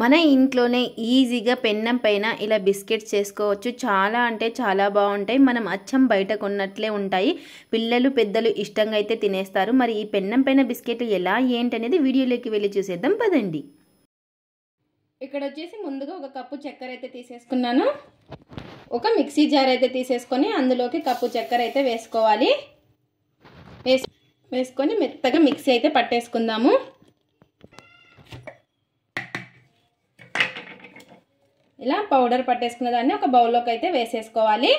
మన ఇంట్లోనే ఈజీగా పెన్నం పైన ఇలా బిస్కెట్స్ చేసుకోవచ్చు. చాలా అంటే చాలా బాగుంటాయి. మనం అచ్చం బయట కొన్నట్లే ఉంటాయి. పిల్లలు పెద్దలు ఇష్టంగా అయితే తినేస్తారు. మరి ఈ పెన్నం పైన బిస్కెట్లు ఎలా ఏంటనేది వీడియోలోకి వెళ్ళి చూసేద్దాం పదండి. ఇక్కడ వచ్చేసి ముందుగా ఒక కప్పు చక్కెర అయితే తీసేసుకున్నాను. ఒక మిక్సీ జార్ అయితే తీసేసుకొని అందులోకి కప్పు చక్కెర అయితే వేసుకోవాలి. వేసుకొని మెత్తగా మిక్సీ అయితే పట్టేసుకుందాము. ఇలా పౌడర్ పట్టేసుకున్న దాన్ని ఒక బౌల్లోకి అయితే వేసేసుకోవాలి.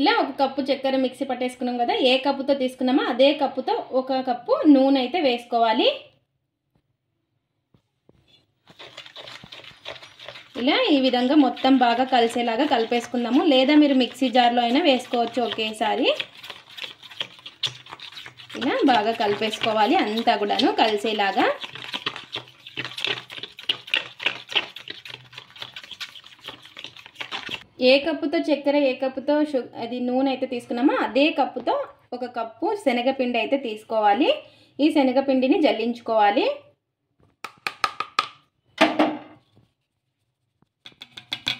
ఇలా ఒక కప్పు చక్కెర మిక్సీ పట్టేసుకున్నాం కదా, ఏ కప్పుతో తీసుకున్నామో అదే కప్పుతో ఒక కప్పు నూనె అయితే వేసుకోవాలి. ఇలా ఈ విధంగా మొత్తం బాగా కలిసేలాగా కలిపేసుకుందాము. లేదా మీరు మిక్సీ జార్లో అయినా వేసుకోవచ్చు ఒకేసారి. ఇలా బాగా కలిపేసుకోవాలి, అంతా కూడాను కలిసేలాగా. ఏ కప్పుతో చక్కెర ఏ కప్పుతో అది నూనె అయితే తీసుకున్నామో అదే కప్పుతో ఒక కప్పు శనగపిండి అయితే తీసుకోవాలి. ఈ శనగపిండిని జల్లించుకోవాలి.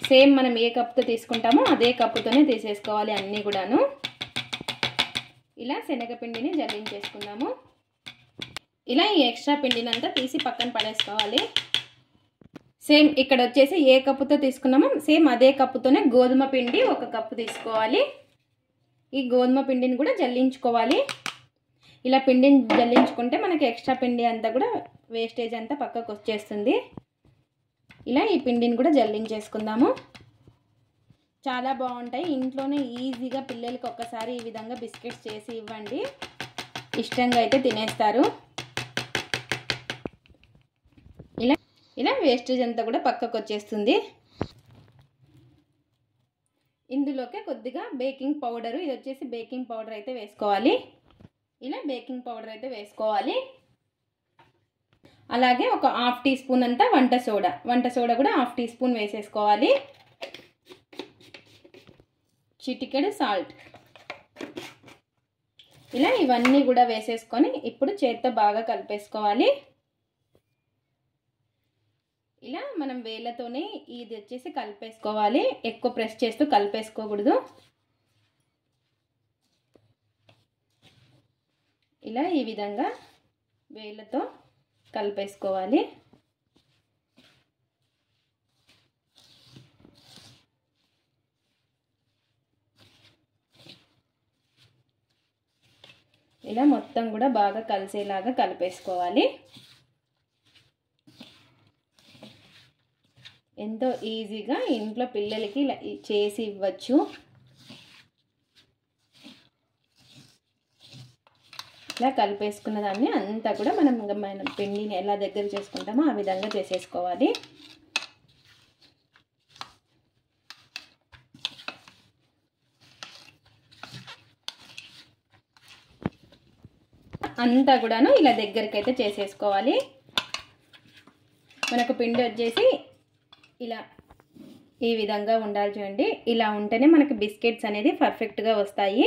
సేమ్ మనం ఏ కప్పుతో తీసుకుంటామో అదే కప్పుతోనే తీసేసుకోవాలి అన్నీ కూడాను. ఇలా శనగపిండిని జల్లించేసుకుందాము. ఇలా ఈ ఎక్స్ట్రా పిండినంతా తీసి పక్కన పడేసుకోవాలి. సేమ్ ఇక్కడ వచ్చేసి ఏ కప్పుతో తీసుకున్నామో సేమ్ అదే కప్పుతోనే గోధుమ పిండి ఒక కప్పు తీసుకోవాలి. ఈ గోధుమ పిండిని కూడా జల్లించుకోవాలి. ఇలా పిండిని జల్లించుకుంటే మనకి ఎక్స్ట్రా పిండి అంతా కూడా వేస్టేజ్ అంతా పక్కకు వచ్చేస్తుంది. ఇలా ఈ పిండిని కూడా జల్లించేసుకుందాము. చాలా బాగుంటాయి. ఇంట్లోనే ఈజీగా పిల్లలకి ఒక్కసారి ఈ విధంగా బిస్కెట్స్ చేసి ఇవ్వండి, ఇష్టంగా అయితే తినేస్తారు. ఇలా వేస్టేజ్ అంతా కూడా పక్కకు వచ్చేస్తుంది. ఇందులోకి కొద్దిగా బేకింగ్ పౌడరు, ఇది వచ్చేసి బేకింగ్ పౌడర్ అయితే వేసుకోవాలి. ఇలా బేకింగ్ పౌడర్ అయితే వేసుకోవాలి. అలాగే ఒక హాఫ్ టీ స్పూన్ అంతా వంట సోడా కూడా హాఫ్ టీ స్పూన్ వేసేసుకోవాలి. చిటికెడు సాల్ట్. ఇలా ఇవన్నీ కూడా వేసేసుకొని ఇప్పుడు చేత్తో బాగా కలిపేసుకోవాలి. ఇలా మనం వేళ్ళతోనే ఇది వచ్చేసి కలిపేసుకోవాలి. ఎక్కువ ప్రెస్ చేస్తూ కలిపేసుకోకూడదు. ఇలా ఈ విధంగా వేళ్ళతో కలిపేసుకోవాలి. ఇలా మొత్తం కూడా బాగా కలిసేలాగా కలిపేసుకోవాలి. ఎంతో ఈజీగా ఇంట్లో పిల్లలకి ఇలా చేసి ఇవ్వచ్చు. ఇలా కలిపేసుకున్న దాన్ని అంతా కూడా మనం పిండిని ఎలా దగ్గర చేసుకుంటామో ఆ విధంగా చేసేసుకోవాలి. అంతా కూడాను ఇలా దగ్గరికి అయితే చేసేసుకోవాలి. మనకు పిండి వచ్చేసి ఇలా ఈ విధంగా ఉండాలి చూడండి. ఇలా ఉంటేనే మనకి బిస్కెట్స్ అనేది పర్ఫెక్ట్గా వస్తాయి.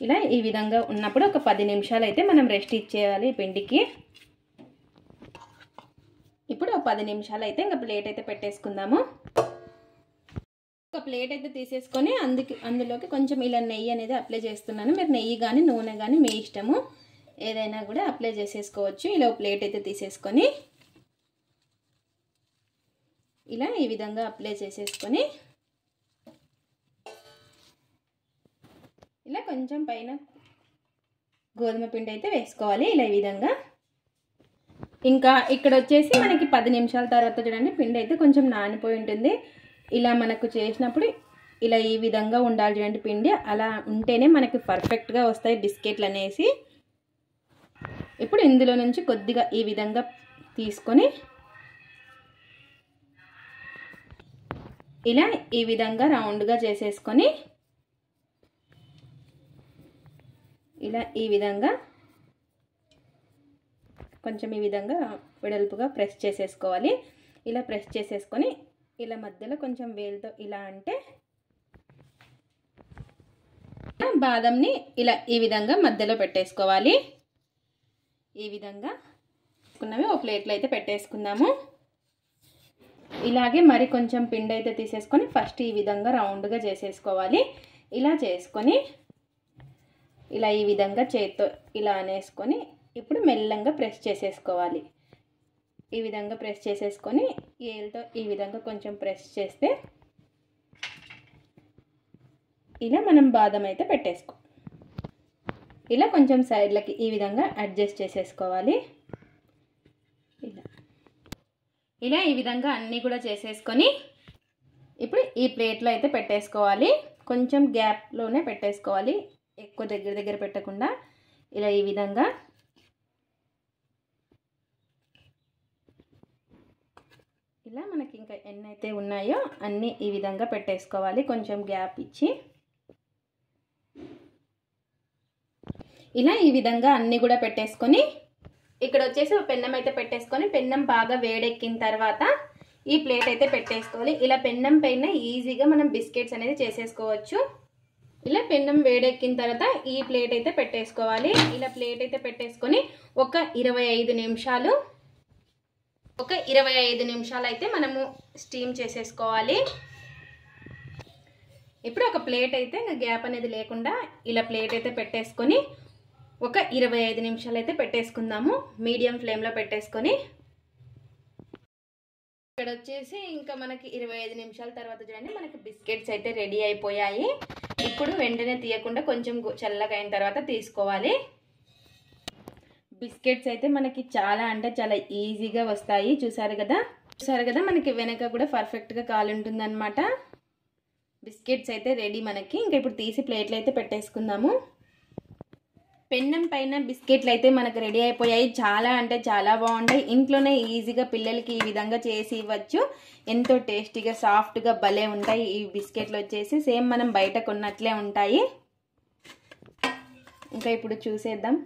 ఇలా ఈ విధంగా ఉన్నప్పుడు ఒక 10 నిమిషాలు అయితే మనం రెస్ట్ ఇచ్చేయాలి పిండికి. ఇప్పుడు ఒక 10 నిమిషాలు అయితే ఇంకా ప్లేట్ అయితే పెట్టేసుకుందాము. ఒక ప్లేట్ అయితే తీసేసుకొని అందులోకి కొంచెం ఇలా నెయ్యి అనేది అప్లై చేస్తున్నాను. మీరు నెయ్యి కానీ నూనె కానీ మీ ఇష్టము, ఏదైనా కూడా అప్లై చేసేసుకోవచ్చు. ఇలా ప్లేట్ అయితే తీసేసుకొని ఇలా ఈ విధంగా అప్లై చేసేసుకొని ఇలా కొంచెం పైన గోధుమ పిండి అయితే వేసుకోవాలి. ఇలా ఈ విధంగా. ఇంకా ఇక్కడ వచ్చేసి మనకి 10 నిమిషాల తర్వాత చూడండి పిండి అయితే కొంచెం నానిపోయి ఉంటుంది. ఇలా మనకు చేసినప్పుడు ఇలా ఈ విధంగా ఉండాలి చూడండి పిండి. అలా ఉంటేనే మనకి పర్ఫెక్ట్గా వస్తాయి బిస్కెట్లు అనేసి. ఇప్పుడు ఇందులో నుంచి కొద్దిగా ఈ విధంగా తీసుకొని ఇలా ఈ విధంగా రౌండ్గా చేసేసుకొని ఇలా ఈ విధంగా కొంచెం ఈ విధంగా వెడల్పుగా ప్రెస్ చేసేసుకోవాలి. ఇలా ప్రెస్ చేసేసుకొని ఇలా మధ్యలో కొంచెం వేలుతో ఇలా అంటే బాదంని ఇలా ఈ విధంగా మధ్యలో పెట్టేసుకోవాలి. ఈ విధంగా చేసుకున్నవి ఒక ప్లేట్లో అయితే పెట్టేసుకుందాము. ఇలాగే మరి కొంచెం పిండి అయితే తీసేసుకొని ఫస్ట్ ఈ విధంగా రౌండ్గా చేసేసుకోవాలి. ఇలా చేసుకొని ఇలా ఈ విధంగా చేత్తో ఇలా అనేసుకొని ఇప్పుడు మెల్లంగా ప్రెస్ చేసేసుకోవాలి. ఈ విధంగా ప్రెస్ చేసేసుకొని ఏలుతో ఈ విధంగా కొంచెం ప్రెస్ చేస్తే ఇలా మనం బాదం అయితే పెట్టేసుకో. ఇలా కొంచెం సైడ్లకి ఈ విధంగా అడ్జస్ట్ చేసేసుకోవాలి. ఇలా ఈ విధంగా అన్నీ కూడా చేసేసుకొని ఇప్పుడు ఈ ప్లేట్లో అయితే పెట్టేసుకోవాలి. కొంచెం గ్యాప్లోనే పెట్టేసుకోవాలి, ఎక్కువ దగ్గర దగ్గర పెట్టకుండా. ఇలా ఈ విధంగా ఇలా మనకి ఇంకా ఎన్నైతే ఉన్నాయో అన్నీ ఈ విధంగా పెట్టేసుకోవాలి, కొంచెం గ్యాప్ ఇచ్చి. ఇలా ఈ విధంగా అన్నీ కూడా పెట్టేసుకొని ఇక్కడ వచ్చేసి పెన్నం అయితే పెట్టేసుకొని పెన్నం బాగా వేడెక్కిన తర్వాత ఈ ప్లేట్ అయితే పెట్టేసుకోవాలి. ఇలా పెన్నం పైన ఈజీగా మనం బిస్కెట్స్ అనేది చేసేసుకోవచ్చు. ఇలా పెన్నం వేడెక్కిన తర్వాత ఈ ప్లేట్ అయితే పెట్టేసుకోవాలి. ఇలా ప్లేట్ అయితే పెట్టేసుకొని ఒక 25 నిమిషాలు అయితే మనము స్టీమ్ చేసేసుకోవాలి. ఇప్పుడు ఒక ప్లేట్ అయితే గ్యాప్ అనేది లేకుండా ఇలా ప్లేట్ అయితే పెట్టేసుకొని ఒక 25 నిమిషాలు అయితే పెట్టేసుకుందాము మీడియం ఫ్లేమ్లో పెట్టేసుకొని. ఇక్కడ వచ్చేసి ఇంకా మనకి 25 నిమిషాల తర్వాత చూడండి మనకి బిస్కెట్స్ అయితే రెడీ అయిపోయాయి. ఇప్పుడు వెంటనే తీయకుండా కొంచెం చల్లగా అయిన తర్వాత తీసుకోవాలి. బిస్కెట్స్ అయితే మనకి చాలా అంటే చాలా ఈజీగా వస్తాయి. చూసారు కదా మనకి వెనక కూడా పర్ఫెక్ట్గా కాలుంటుంది అనమాట. బిస్కెట్స్ అయితే రెడీ మనకి. ఇంకా ఇప్పుడు తీసి ప్లేట్లు అయితే పెట్టేసుకుందాము. పెన్నం పైన బిస్కెట్లు అయితే మనకు రెడీ అయిపోయాయి. చాలా అంటే చాలా బాగుంటాయి. ఇంట్లోనే ఈజీగా పిల్లలకి ఈ విధంగా చేసి ఇవ్వచ్చు. ఎంతో టేస్టీగా సాఫ్ట్గా భలే ఉంటాయి ఈ బిస్కెట్లు వచ్చేసి. సేమ్ మనం బయట కొన్నట్లే ఉంటాయి. ఇంకా ఇప్పుడు చూసేద్దాం.